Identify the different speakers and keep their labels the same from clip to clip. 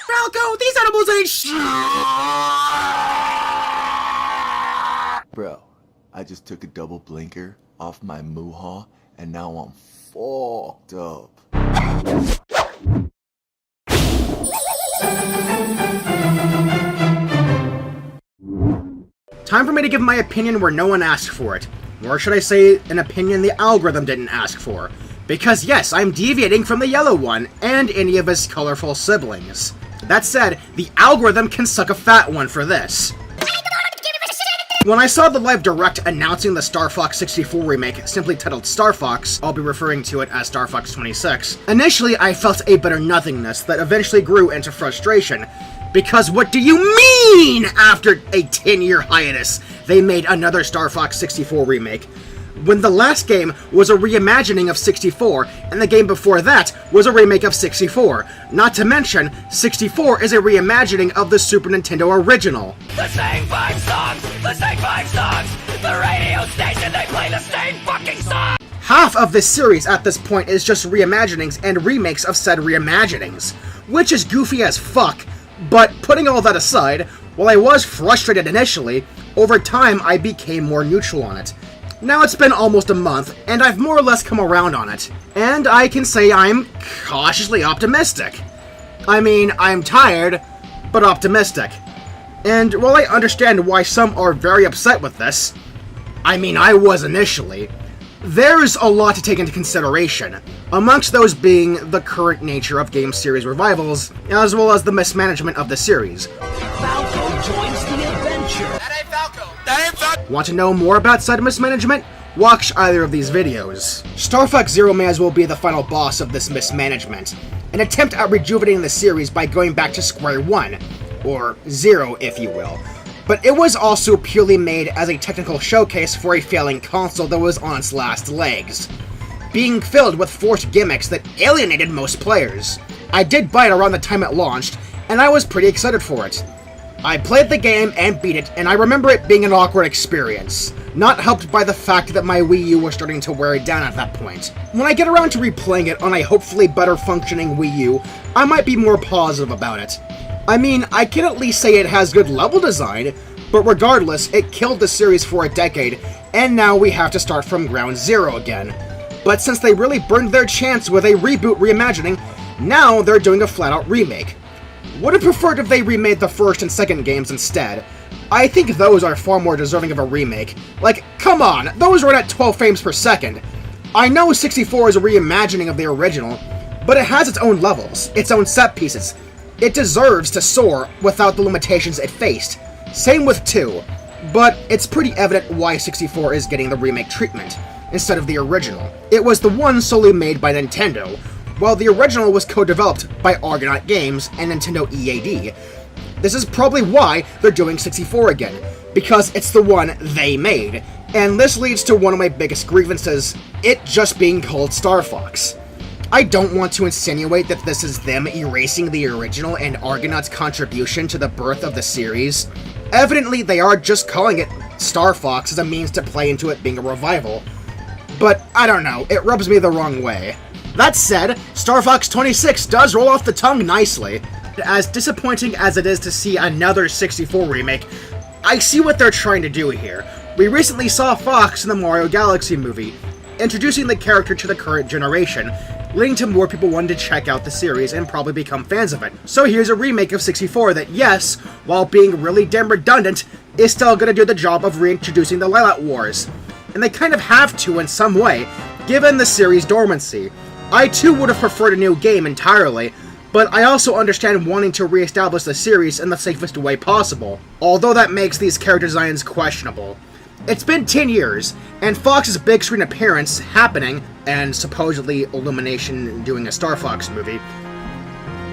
Speaker 1: Falco, these animals ain't
Speaker 2: Bro, I just took a double blinker off my Muha, and now I'm fucked up.
Speaker 1: Time for me to give my opinion where no one asked for it. Or should I say, an opinion the algorithm didn't ask for. Because yes, I'm deviating from the yellow one, and any of his colorful siblings. That said, the algorithm can suck a fat one for this. When I saw the live direct announcing the Star Fox 64 remake, simply titled Star Fox, I'll be referring to it as Star Fox 26, initially I felt a bitter nothingness that eventually grew into frustration. Because what do you mean, after a 10-year hiatus, they made another Star Fox 64 remake? When the last game was a reimagining of 64, and the game before that was a remake of 64. Not to mention, 64 is a reimagining of the Super Nintendo original.
Speaker 3: The same 5 songs! The same 5 songs! The radio station, they play the same fucking song!
Speaker 1: Half of this series at this point is just reimaginings and remakes of said reimaginings, which is goofy as fuck. But putting all that aside, while I was frustrated initially, over time I became more neutral on it. Now it's been almost a month, and I've more or less come around on it, and I can say I'm cautiously optimistic. I mean, I'm tired, but optimistic. And while I understand why some are very upset with this, I mean, I was initially, there's a lot to take into consideration, amongst those being the current nature of game series revivals, as well as the mismanagement of the series.
Speaker 3: Falco joins the adventure! That ain't Falco! That ain't Falco!
Speaker 1: Want to know more about said mismanagement? Watch either of these videos. Star Fox Zero may as well be the final boss of this mismanagement, an attempt at rejuvenating the series by going back to square one, or zero if you will. But it was also purely made as a technical showcase for a failing console that was on its last legs, being filled with forced gimmicks that alienated most players. I did buy it around the time it launched, and I was pretty excited for it. I played the game and beat it, and I remember it being an awkward experience, not helped by the fact that my Wii U was starting to wear it down at that point. When I get around to replaying it on a hopefully better functioning Wii U, I might be more positive about it. I mean, I can at least say it has good level design, but regardless, it killed the series for a decade, and now we have to start from ground zero again. But since they really burned their chance with a reboot reimagining, now they're doing a flat-out remake. Would have preferred if they remade the first and second games instead. I think those are far more deserving of a remake. Like, come on, those run at 12 frames per second. I know 64 is a reimagining of the original, but it has its own levels, its own set pieces. It deserves to soar without the limitations it faced. Same with 2, but it's pretty evident why 64 is getting the remake treatment, instead of the original. It was the one solely made by Nintendo, while the original was co-developed by Argonaut Games and Nintendo EAD. This is probably why they're doing 64 again, because it's the one they made, and this leads to one of my biggest grievances, it just being called Star Fox. I don't want to insinuate that this is them erasing the original and Argonaut's contribution to the birth of the series. Evidently, they are just calling it Star Fox as a means to play into it being a revival. But, I don't know, it rubs me the wrong way. That said, Star Fox 26 does roll off the tongue nicely. As disappointing as it is to see another 64 remake, I see what they're trying to do here. We recently saw Fox in the Mario Galaxy movie, introducing the character to the current generation, leading to more people wanting to check out the series and probably become fans of it. So here's a remake of 64 that, yes, while being really damn redundant, is still gonna do the job of reintroducing the Lylat Wars. And they kind of have to in some way, given the series' dormancy. I too would have preferred a new game entirely, but I also understand wanting to re-establish the series in the safest way possible, although that makes these character designs questionable. It's been 10 years, and Fox's big screen appearance happening, and supposedly Illumination doing a Star Fox movie,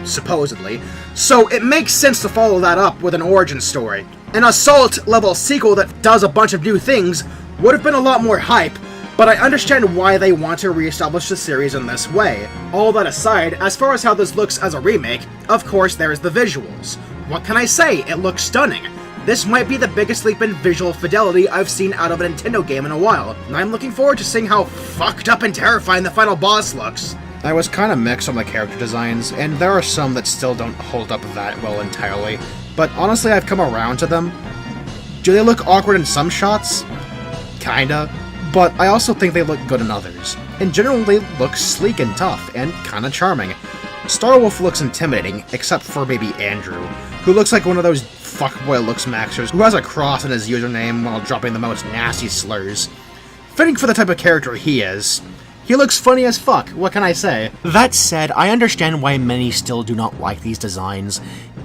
Speaker 1: supposedly, so it makes sense to follow that up with an origin story. An Assault-level sequel that does a bunch of new things would have been a lot more hype, but I understand why they want to re-establish the series in this way. All that aside, as far as how this looks as a remake, of course there's the visuals. What can I say? It looks stunning. This might be the biggest leap in visual fidelity I've seen out of a Nintendo game in a while, and I'm looking forward to seeing how fucked up and terrifying the final boss looks. I was kind of mixed on the character designs, and there are some that still don't hold up that well entirely, but honestly I've come around to them. Do they look awkward in some shots? Kinda. But I also think they look good in others. In general, they look sleek and tough, and kinda charming. Starwolf looks intimidating, except for maybe Andrew, who looks like one of those fuckboy looks maxers who has a cross in his username while dropping the most nasty slurs. Fitting for the type of character he is. He looks funny as fuck, what can I say? That said, I understand why many still do not like these designs,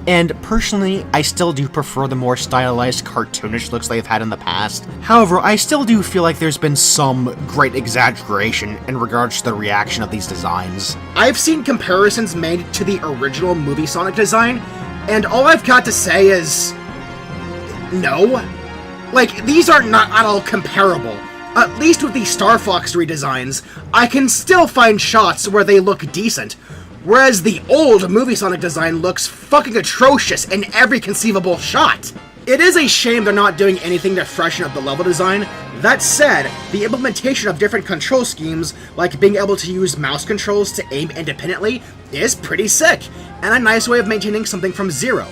Speaker 1: and personally, I still do prefer the more stylized, cartoonish looks they've had in the past. However, I still do feel like there's been some great exaggeration in regards to the reaction of these designs. I've seen comparisons made to the original movie Sonic design, and all I've got to say is... no. Like, these are not at all comparable. At least with the Star Fox redesigns, I can still find shots where they look decent, whereas the old movie Sonic design looks fucking atrocious in every conceivable shot. It is a shame they're not doing anything to freshen up the level design. That said, the implementation of different control schemes, like being able to use mouse controls to aim independently, is pretty sick, and a nice way of maintaining something from zero.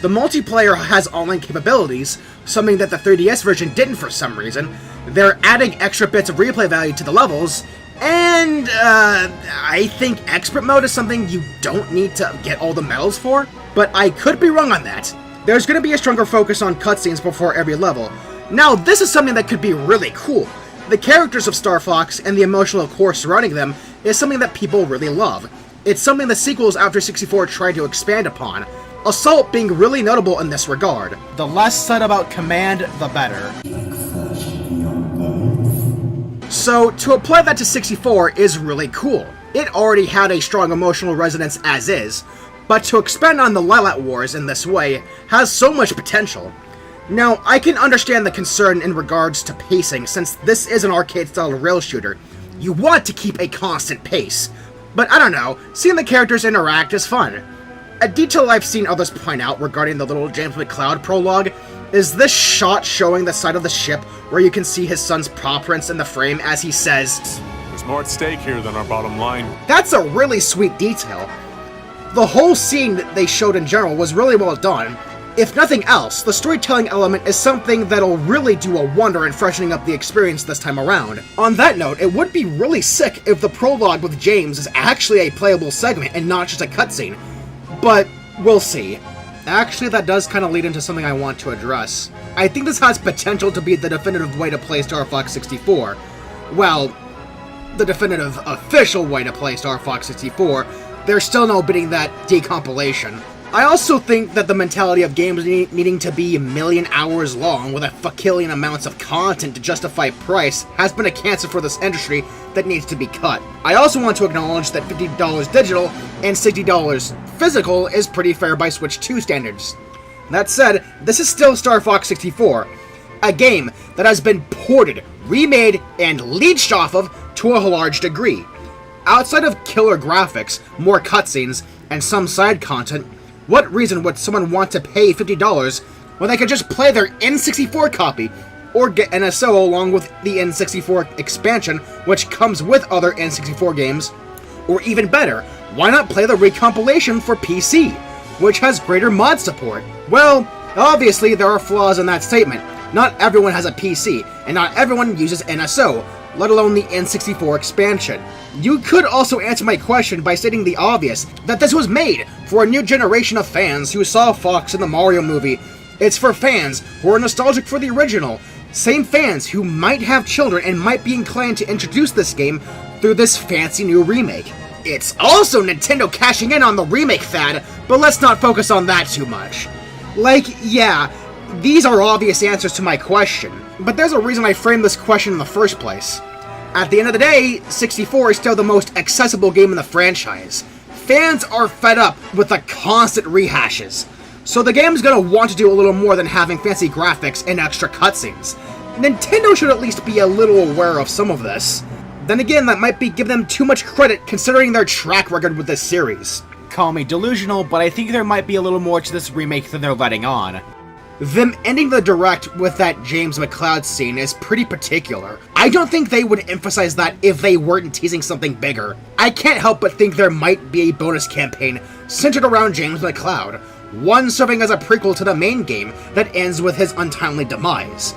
Speaker 1: The multiplayer has online capabilities, something that the 3DS version didn't for some reason. They're adding extra bits of replay value to the levels, and I think Expert Mode is something you don't need to get all the medals for, but I could be wrong on that. There's going to be a stronger focus on cutscenes before every level. Now, this is something that could be really cool. The characters of Star Fox and the emotional core surrounding them is something that people really love. It's something the sequels after 64 tried to expand upon. Assault being really notable in this regard. The less said about Command, the better. So, to apply that to 64 is really cool. It already had a strong emotional resonance as is, but to expand on the Lylat Wars in this way has so much potential. Now, I can understand the concern in regards to pacing, since this is an arcade-style rail shooter. You want to keep a constant pace. But I don't know, seeing the characters interact is fun. A detail I've seen others point out regarding the little James McCloud prologue is this shot showing the side of the ship where you can see his son's paw prints in the frame as he says,
Speaker 4: "There's more at stake here than our bottom line."
Speaker 1: That's a really sweet detail. The whole scene that they showed in general was really well done. If nothing else, the storytelling element is something that'll really do a wonder in freshening up the experience this time around. On that note, it would be really sick if the prologue with James is actually a playable segment and not just a cutscene. But we'll see. Actually, that does kind of lead into something I want to address. I think this has potential to be the definitive way to play Star Fox 64. Well, the definitive official way to play Star Fox 64. There's still no beating that decompilation. I also think that the mentality of games needing to be a million hours long with a fuckillion amounts of content to justify price has been a cancer for this industry that needs to be cut. I also want to acknowledge that $50 digital and $60 physical is pretty fair by Switch 2 standards. That said, this is still Star Fox 64, a game that has been ported, remade, and leached off of to a large degree. Outside of killer graphics, more cutscenes, and some side content, what reason would someone want to pay $50 when they could just play their N64 copy, or get NSO along with the N64 expansion, which comes with other N64 games? Or even better, why not play the recompilation for PC, which has greater mod support? Well, obviously there are flaws in that statement. Not everyone has a PC, and not everyone uses NSO, let alone the N64 expansion. You could also answer my question by stating the obvious, that this was made for a new generation of fans who saw Fox in the Mario movie. It's for fans who are nostalgic for the original, same fans who might have children and might be inclined to introduce this game through this fancy new remake. It's also Nintendo cashing in on the remake fad, but let's not focus on that too much. Like, yeah, these are obvious answers to my question, but there's a reason I framed this question in the first place. At the end of the day, 64 is still the most accessible game in the franchise. Fans are fed up with the constant rehashes, so the game's gonna want to do a little more than having fancy graphics and extra cutscenes. Nintendo should at least be a little aware of some of this. Then again, that might be giving them too much credit considering their track record with this series. Call me delusional, but I think there might be a little more to this remake than they're letting on. Them ending the direct with that James McCloud scene is pretty particular. I don't think they would emphasize that if they weren't teasing something bigger. I can't help but think there might be a bonus campaign centered around James McCloud, one serving as a prequel to the main game that ends with his untimely demise.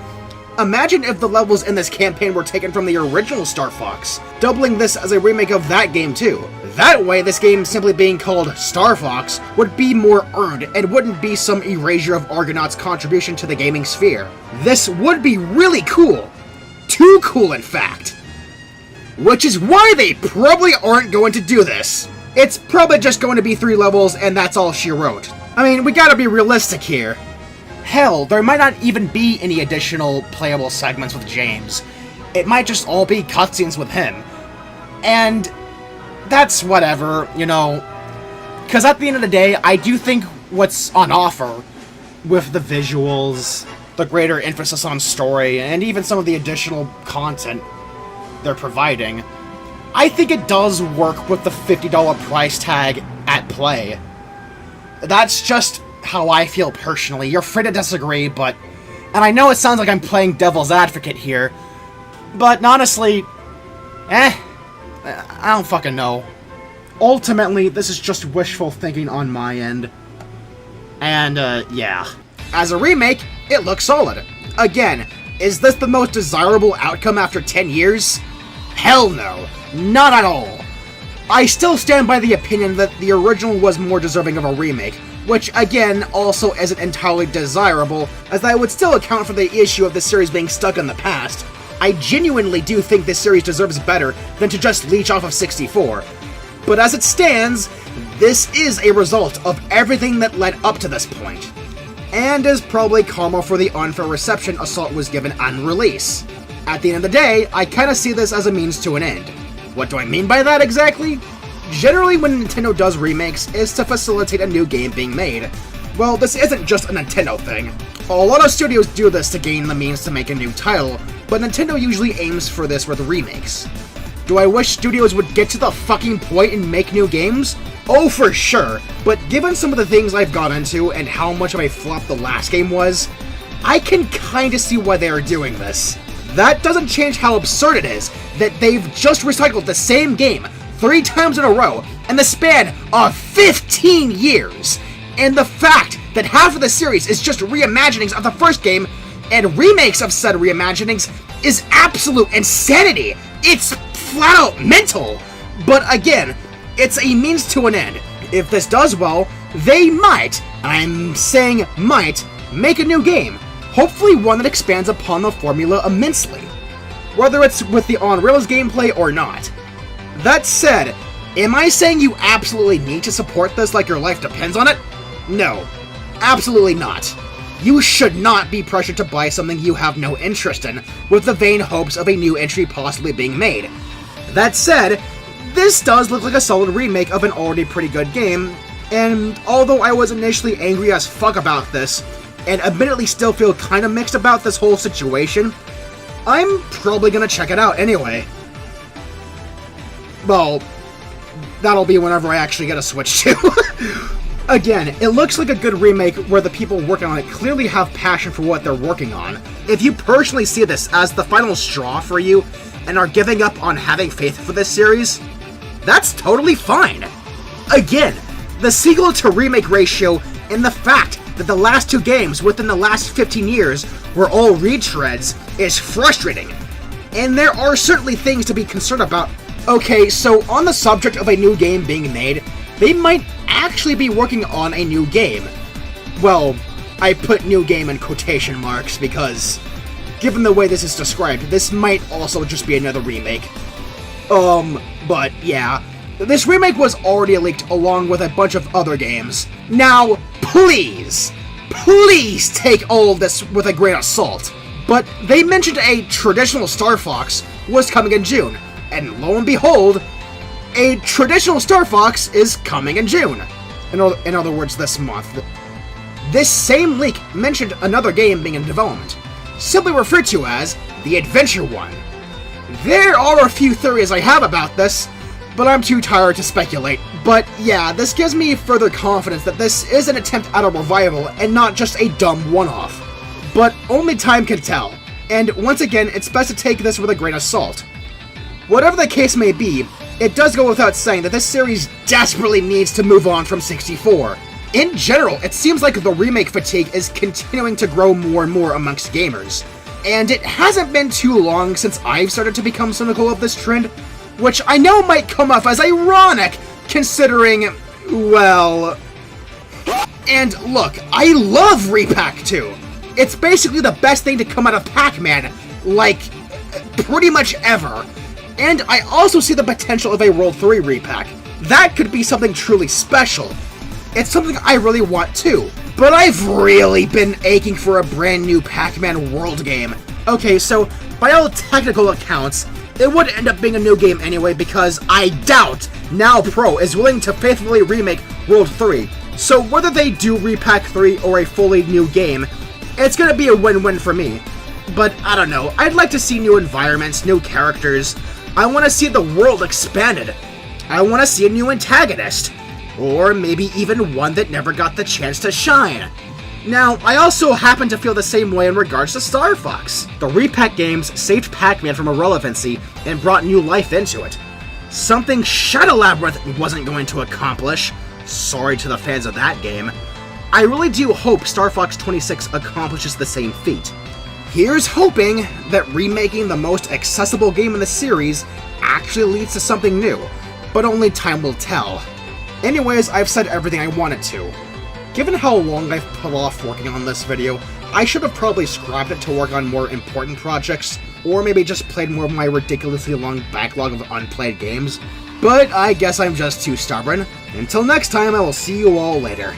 Speaker 1: Imagine if the levels in this campaign were taken from the original Star Fox, doubling this as a remake of that game too. That way, this game simply being called Star Fox would be more earned and wouldn't be some erasure of Argonaut's contribution to the gaming sphere. This would be really cool. Too cool, in fact. Which is why they probably aren't going to do this. It's probably just going to be 3 levels and that's all she wrote. I mean, we gotta be realistic here. Hell, there might not even be any additional playable segments with James. It might just all be cutscenes with him. And that's whatever, you know. Because at the end of the day, I do think what's on offer with the visuals, the greater emphasis on story, and even some of the additional content they're providing, I think it does work with the $50 price tag at play. That's just how I feel personally. You're free to disagree, but... And I know it sounds like I'm playing devil's advocate here, but honestly, I don't fucking know. Ultimately, this is just wishful thinking on my end. And, yeah. As a remake, it looks solid. Again, is this the most desirable outcome after 10 years? Hell no. Not at all. I still stand by the opinion that the original was more deserving of a remake, which again also isn't entirely desirable, as that would still account for the issue of the series being stuck in the past. I genuinely do think this series deserves better than to just leech off of 64. But as it stands, this is a result of everything that led up to this point, and is probably karma for the unfair reception Assault was given on release. At the end of the day, I kinda see this as a means to an end. What do I mean by that exactly? Generally, when Nintendo does remakes, it's to facilitate a new game being made. Well, this isn't just a Nintendo thing. A lot of studios do this to gain the means to make a new title, but Nintendo usually aims for this with remakes. Do I wish studios would get to the fucking point and make new games? Oh, for sure, but given some of the things I've got into and how much of a flop the last game was, I can kinda see why they are doing this. That doesn't change how absurd it is that they've just recycled the same game 3 times in a row in the span of 15 years, and the fact that half of the series is just reimaginings of the first game and remakes of said reimaginings is absolute insanity. It's flat out mental. But again, it's a means to an end. If this does well, they might, and I'm saying might, make a new game. Hopefully one that expands upon the formula immensely, whether it's with the on-rails gameplay or not. That said, am I saying you absolutely need to support this like your life depends on it? No, absolutely not. You should not be pressured to buy something you have no interest in, with the vain hopes of a new entry possibly being made. That said, this does look like a solid remake of an already pretty good game, and although I was initially angry as fuck about this, and admittedly still feel kinda mixed about this whole situation, I'm probably gonna check it out anyway. Well, that'll be whenever I actually get a Switch too. Again, it looks like a good remake where the people working on it clearly have passion for what they're working on. If you personally see this as the final straw for you, and are giving up on having faith for this series, that's totally fine. Again, the sequel to remake ratio and the fact that the last 2 games within the last 15 years were all retreads is frustrating, and there are certainly things to be concerned about. Okay, so on the subject of a new game being made, they might actually be working on a new game. Well, I put new game in quotation marks because, given the way this is described, this might also just be another remake. But yeah, this remake was already leaked along with a bunch of other games. Now, please take all of this with a grain of salt. But they mentioned a traditional Star Fox was coming in June, and lo and behold, a traditional Star Fox is coming in June. In other words, this month. This same leak mentioned another game being in development, simply referred to as the Adventure One. There are a few theories I have about this, but I'm too tired to speculate. But yeah, this gives me further confidence that this is an attempt at a revival and not just a dumb one-off. But only time can tell. and once again, it's best to take this with a grain of salt. Whatever the case may be, it does go without saying that this series desperately needs to move on from 64. In general, it seems like the remake fatigue is continuing to grow more and more amongst gamers. And it hasn't been too long since I've started to become cynical of this trend, which I know might come off as ironic, considering, well... And look, I love re-pac 2! It's basically the best thing to come out of Pac-Man, like, pretty much ever. And I also see the potential of a World 3 re-pac. That could be something truly special. It's something I really want too. But I've really been aching for a brand new Pac-Man World game. Okay, so by all technical accounts, it would end up being a new game anyway because I doubt Now Pro is willing to faithfully remake World 3. So whether they do re-pac 3 or a fully new game, it's gonna be a win-win for me. But I don't know, I'd like to see new environments, new characters. I want to see the world expanded. I want to see a new antagonist. Or maybe even one that never got the chance to shine. Now, I also happen to feel the same way in regards to Star Fox. The re-pac games saved Pac-Man from irrelevancy and brought new life into it. Something Shadow Labyrinth wasn't going to accomplish. Sorry to the fans of that game. I really do hope Star Fox 26 accomplishes the same feat. Here's hoping that remaking the most accessible game in the series actually leads to something new, but only time will tell. Anyways, I've said everything I wanted to. Given how long I've put off working on this video, I should have probably scrapped it to work on more important projects, or maybe just played more of my ridiculously long backlog of unplayed games, but I guess I'm just too stubborn. Until next time, I will see you all later.